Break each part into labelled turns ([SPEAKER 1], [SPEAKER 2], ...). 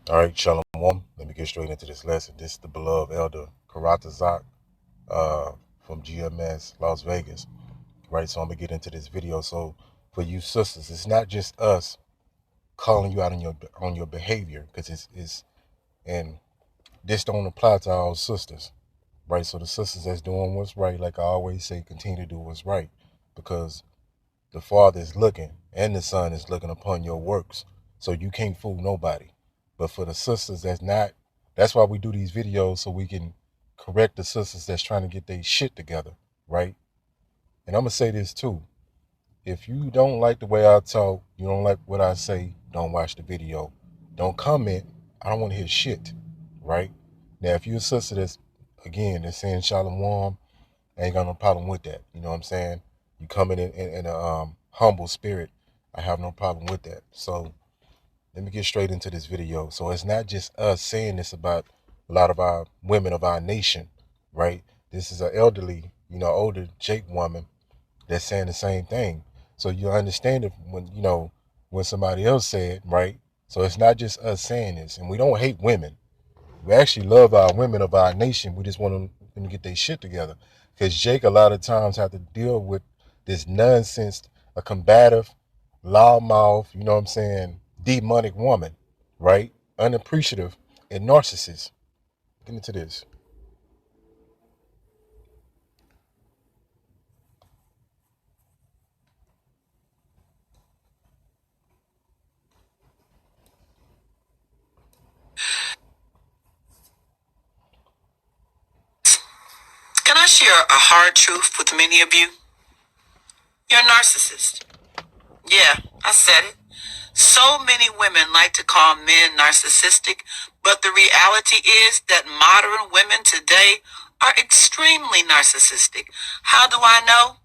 [SPEAKER 1] All right, Shalom. Let me get straight into this lesson. This is the beloved elder Karatazak from GMS Las Vegas. Right, so I'm gonna get into this video. So for you sisters, it's not just us calling you out on your behavior, because it's and this don't apply to all sisters. Right, so the sisters that's doing what's right, like I always say, continue to do what's right, because the Father is looking and the Son is looking upon your works. So you can't fool nobody. But for the sisters that's not, that's why we do these videos, so we can correct the sisters that's trying to get their shit together, right? And I'm gonna say this too. If you don't like the way I talk, you don't like what I say, don't watch the video. Don't comment. I don't want to hear shit, right? Now, if you're a sister that's, again, that's saying Shalom, I ain't got no problem with that. You know what I'm saying? You coming in a humble spirit. I have no problem with that. So let me get straight into this video. So it's not just us saying this about a lot of our women of our nation, right? This is an elderly, older Jake woman that's saying the same thing. So you understand it when somebody else said, right? So it's not just us saying this. And we don't hate women. We actually love our women of our nation. We just want them to get their shit together. Because Jake a lot of times have to deal with this nonsense, a combative, loudmouth, you know what I'm saying, demonic woman, right? Unappreciative and narcissist. Get into this.
[SPEAKER 2] Can I share a hard truth with many of you? You're a narcissist. Yeah, I said it. So many women like to call men narcissistic, but the reality is that modern women today are extremely narcissistic. How do I know?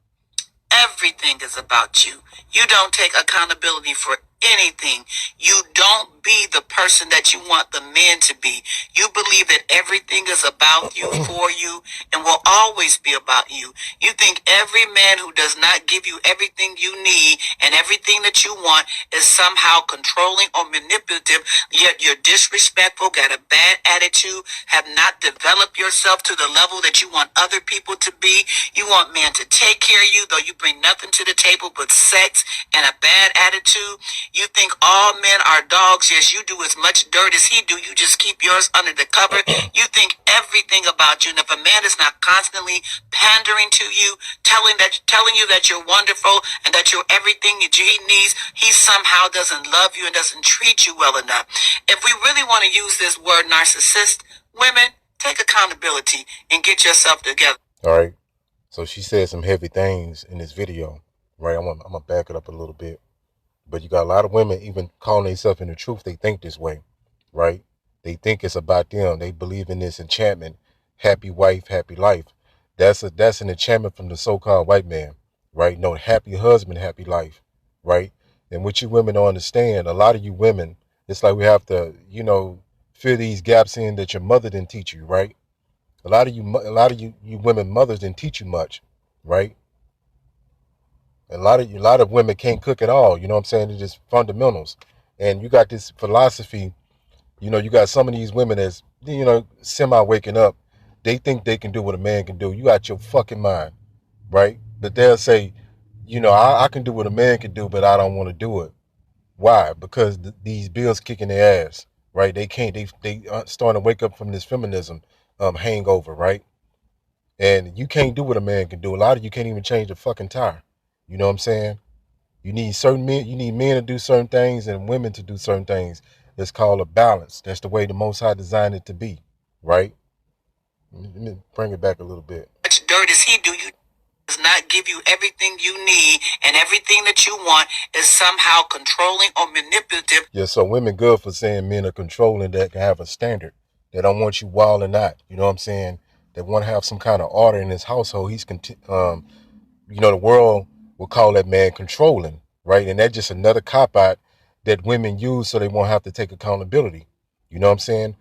[SPEAKER 2] Everything is about you. You don't take accountability for anything. You don't be the person that you want the man to be. You believe that everything is about you, for you, and will always be about you. You think every man who does not give you everything you need and everything that you want is somehow controlling or manipulative, yet you're disrespectful, got a bad attitude, have not developed yourself to the level that you want other people to be. You want men to take care of you, though you bring nothing to the table but sex and a bad attitude. You think all men are dogs. Yes, you do as much dirt as he do. You just keep yours under the cover. You think everything about you. And if a man is not constantly pandering to you, telling you that you're wonderful and that you're everything that he needs, he somehow doesn't love you and doesn't treat you well enough. If we really want to use this word narcissist, women, take accountability and get yourself together.
[SPEAKER 1] All right. So she said some heavy things in this video, right? I'm gonna back it up a little bit. But you got a lot of women even calling themselves in the truth. They think this way, right? They think it's about them. They believe in this enchantment, happy wife, happy life. That's an enchantment from the so-called white man, right? No, happy husband, happy life, right? And what you women don't understand, a lot of you women, it's like we have to, fill these gaps in that your mother didn't teach you, right? A lot of you women mothers didn't teach you much, right? A lot of women can't cook at all. You know what I'm saying? It's just fundamentals. And you got this philosophy. You got some of these women that's semi waking up. They think they can do what a man can do. You out your fucking mind, right? But they'll say, I can do what a man can do, but I don't want to do it. Why? Because these bills kicking their ass, right? They can't. They starting to wake up from this feminism hangover, right? And you can't do what a man can do. A lot of you can't even change the fucking tire. You know what I'm saying? You need certain men. You need men to do certain things and women to do certain things. It's called a balance. That's the way the Most High designed it to be, right? Let me bring it back a little bit.
[SPEAKER 2] Much dirt as he do, you does not give you everything you need, and everything that you want is somehow controlling or manipulative.
[SPEAKER 1] Yeah, so women good for saying men are controlling that can have a standard. They don't want you wilding out. You know what I'm saying? They want to have some kind of order in his household. The world will call that man controlling, right? And that's just another cop out that women use so they won't have to take accountability. You know what I'm saying?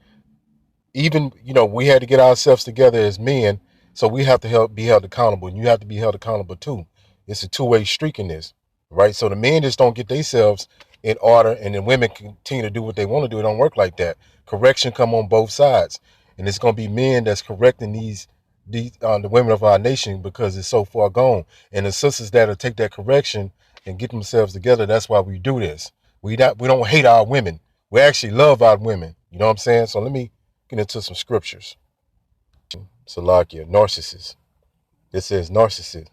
[SPEAKER 1] Even, we had to get ourselves together as men, so we have to be held accountable, and you have to be held accountable too. It's a two-way streak in this, right? So the men just don't get themselves in order, and then women continue to do what they want to do. It don't work like that. Correction come on both sides, and it's gonna be men that's correcting these the women of our nation because it's so far gone, and the sisters that'll take that correction and get themselves together. That's why we do this. We don't hate our women. We actually love our women. You know what I'm saying? So let me get into some scriptures. Salakia, narcissist. It says narcissist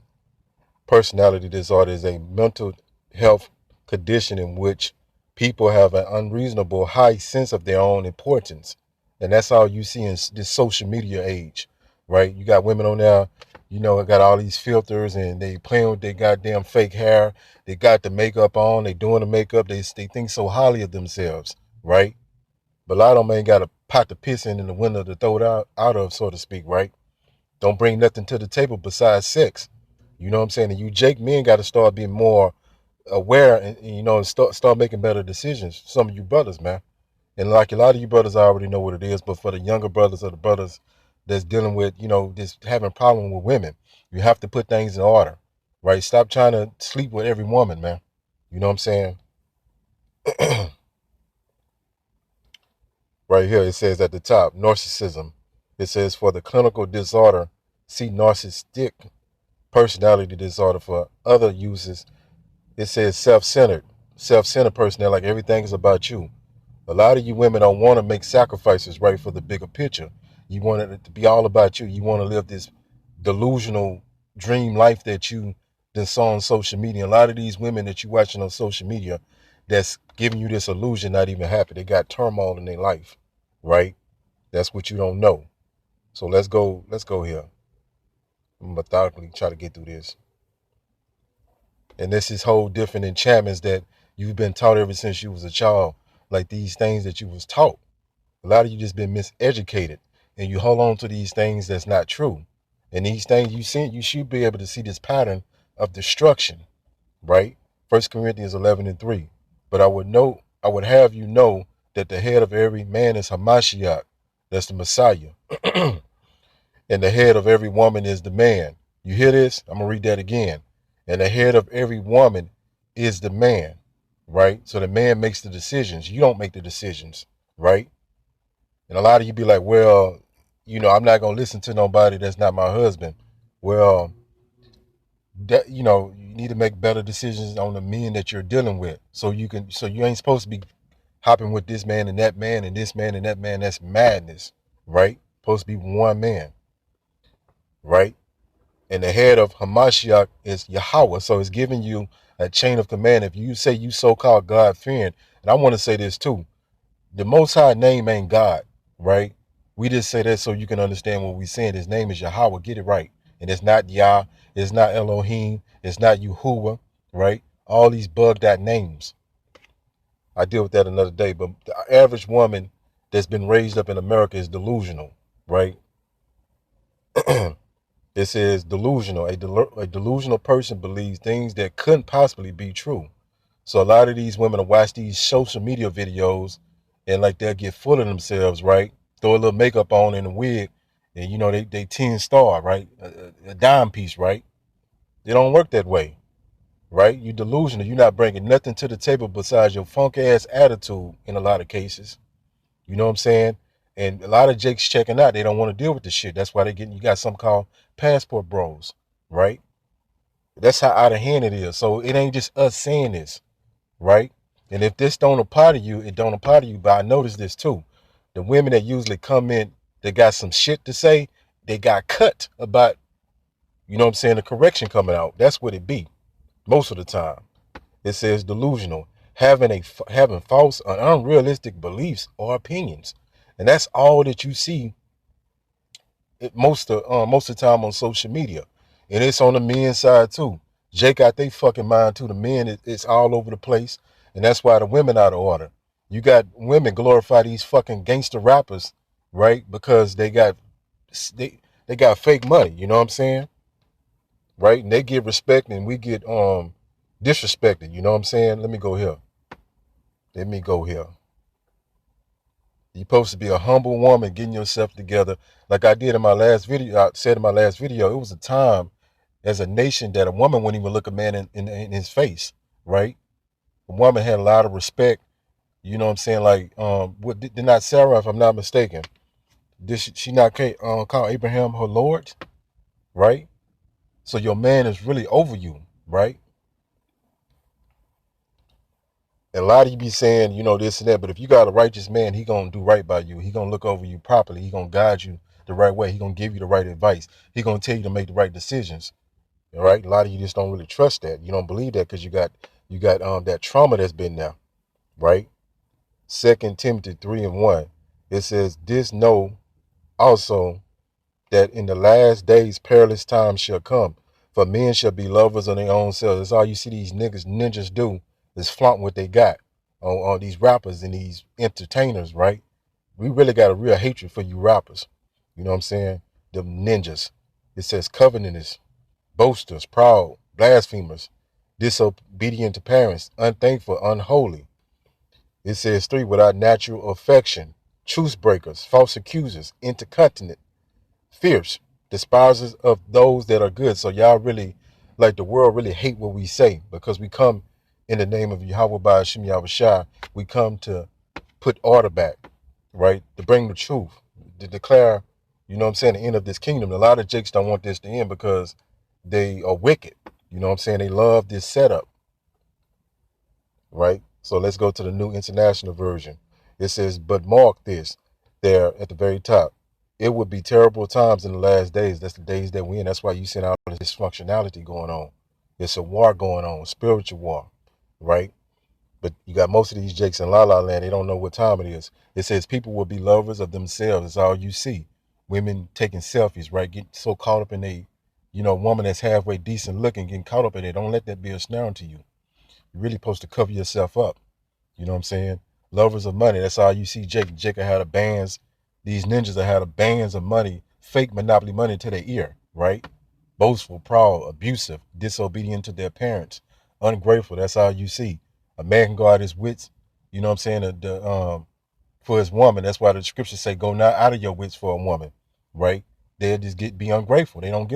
[SPEAKER 1] personality disorder is a mental health condition in which people have an unreasonable high sense of their own importance. And that's all you see in this social media age, right? You got women on there, you know, got all these filters and they playing with their goddamn fake hair. They got the makeup on, they doing the makeup. They think so highly of themselves, right? But a lot of them ain't got a pot to piss in the window to throw it out of, so to speak, right? Don't bring nothing to the table besides sex. You know what I'm saying? And you Jake men got to start being more aware and you know, start making better decisions. Some of you brothers, man. And like a lot of you brothers already know what it is, but for the younger brothers or the brothers that's dealing with, you know, this having a problem with women, you have to put things in order, right? Stop trying to sleep with every woman, man. You know what I'm saying? Right here, it says at the top, narcissism. It says for the clinical disorder, see narcissistic personality disorder. For other uses, it says self-centered personality, like everything is about you. A lot of you women don't want to make sacrifices, right, for the bigger picture. You want it to be all about you. You want to live this delusional dream life that you then saw on social media. A lot of these women that you watching on social media that's giving you this illusion not even happy. They got turmoil in their life, right? That's what you don't know. So let's go here. I'm methodically try to get through this. And this is whole different enchantments that you've been taught ever since you was a child. Like these things that you was taught. A lot of you just been miseducated. And you hold on to these things that's not true. And these things you should be able to see this pattern of destruction. Right? 1 Corinthians 11:3. But I would have you know that the head of every man is Hamashiach. That's the Messiah. And the head of every woman is the man. You hear this? I'm going to read that again. And the head of every woman is the man, right? So the man makes the decisions. You don't make the decisions, right? And a lot of you be like, well, you know, I'm not going to listen to nobody that's not my husband. Well, that, you know, you need to make better decisions on the men that you're dealing with. So you ain't supposed to be hopping with this man and that man and this man and that man. That's madness, right? Supposed to be one man, right? And the head of Hamashiach is Yahweh. So it's giving you a chain of command. If you say you so-called God-fearing, and I want to say this too, the Most High name ain't God, right? We just say that so you can understand what we're saying. His name is Yahweh. Get it right. And it's not Yah. It's not Elohim. It's not Yahuwah, right? All these bugged out names. I deal with that another day. But the average woman that's been raised up in America is delusional, right? It says delusional. A delusional person believes things that couldn't possibly be true. So a lot of these women will watch these social media videos and like they'll get full of themselves, right? Throw a little makeup on and a wig and you know, they 10 star, right? A dime piece, right? They don't work that way, right? You delusional. You're not bringing nothing to the table besides your funk ass attitude in a lot of cases. You know what I'm saying? And a lot of Jakes checking out. They don't want to deal with this shit. That's why you got something called passport bros, right? That's how out of hand it is. So it ain't just us saying this, right? And if this don't apply to you, it don't apply to you. But I noticed this too. The women that usually come in, they got some shit to say, they got cut about, you know what I'm saying, the correction coming out. That's what it be most of the time. It says delusional, having false or unrealistic beliefs or opinions. And that's all that you see most of the time on social media. And it's on the men's side too. Jake got they fucking mind too. The men, it's all over the place. And that's why the women out of order. You got women glorify these fucking gangster rappers, right? Because they got fake money, you know what I'm saying? Right? And they get respect and we get disrespected, you know what I'm saying? Let me go here. You're supposed to be a humble woman, getting yourself together. Like I did in my last video, I said in my last video, it was a time as a nation that a woman wouldn't even look a man in his face, right? The woman had a lot of respect. You know what I'm saying? Like, what did not Sarah, if I'm not mistaken, did she not call Abraham her Lord? Right? So your man is really over you, right? And a lot of you be saying, you know, this and that, but if you got a righteous man, he gonna do right by you. He gonna look over you properly. He gonna guide you the right way. He gonna give you the right advice. He gonna tell you to make the right decisions. All right. A lot of you just don't really trust that. You don't believe that because you got that trauma that's been there, right? 2 Timothy 3:1. It says, "This know also that in the last days perilous times shall come. For men shall be lovers of their own selves." That's all you see these ninjas do is flaunt what they got on these rappers and these entertainers, right? We really got a real hatred for you rappers. You know what I'm saying? The ninjas. It says covenanters, boasters, proud, blasphemers, disobedient to parents, unthankful, unholy. It says 3, without natural affection, truce breakers, false accusers, intercontinent, fierce, despisers of those that are good. So y'all really, like the world really hate what we say because we come in the name of Yahweh by Hashem Yahushua. We come to put order back, right? To bring the truth, to declare, you know what I'm saying, the end of this kingdom. A lot of jakes don't want this to end because they are wicked. You know what I'm saying? They love this setup, right? So let's go to the New International Version. It says, but mark this there at the very top. It would be terrible times in the last days. That's the days that we're in. That's why you see all this dysfunctionality going on. It's a war going on, spiritual war, right? But you got most of these jakes in La La Land. They don't know what time it is. It says people will be lovers of themselves. That's all you see. Women taking selfies, right? Get so caught up in a, woman that's halfway decent looking, getting caught up in it. Don't let that be a snare to you. You're really supposed to cover yourself up. You know what I'm saying? Lovers of money. That's all you see. Jake had a bands. These ninjas that had a bands of money, fake monopoly money to their ear, right? Boastful, proud, abusive, disobedient to their parents, ungrateful. That's all you see. A man can go out his wits. You know what I'm saying? For his woman. That's why the scriptures say, "Go not out of your wits for a woman," right? They'll just be ungrateful. They don't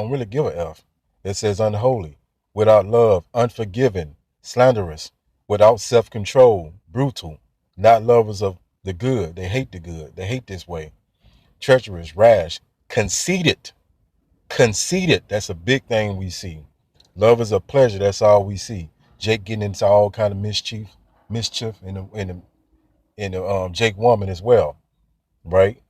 [SPEAKER 1] really give a f. It says unholy, without love, unforgiving, slanderous, without self-control, brutal, not lovers of the good. They hate the good. They hate this way. Treacherous, rash, conceited. Conceited. That's a big thing we see. Lovers of pleasure. That's all we see. Jake getting into all kind of mischief in the Jake woman as well, right?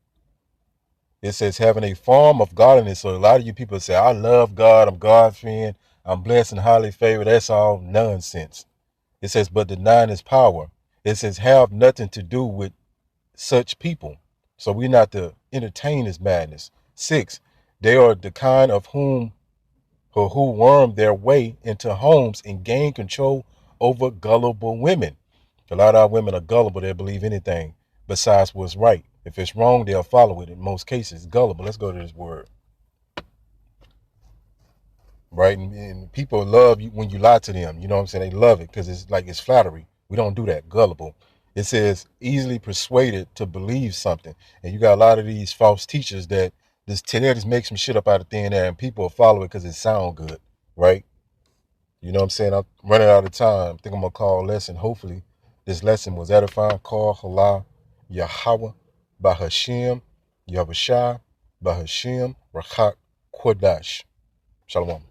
[SPEAKER 1] It says having a form of godliness. So a lot of you people say, "I love God. I'm God-fearing. I'm blessed and highly favored." That's all nonsense. It says, but denying his power. It says, have nothing to do with such people. So we're not to entertain his madness. 6, they are the kind of who worm their way into homes and gain control over gullible women. A lot of our women are gullible. They'll believe anything besides what's right. If it's wrong, they'll follow it. In most cases, gullible. Let's go to this word. Right? And people love you when you lie to them. You know what I'm saying? They love it because it's flattery. We don't do that. Gullible. It says easily persuaded to believe something. And you got a lot of these false teachers that just make some shit up out of thin air and people will follow it because it sound good. Right? You know what I'm saying? I'm running out of time. I think I'm going to call a lesson. Hopefully this lesson was edifying. Call Hallah Yahweh Bahashim Yahushua Bahashim Rachak Kodash. Shalom.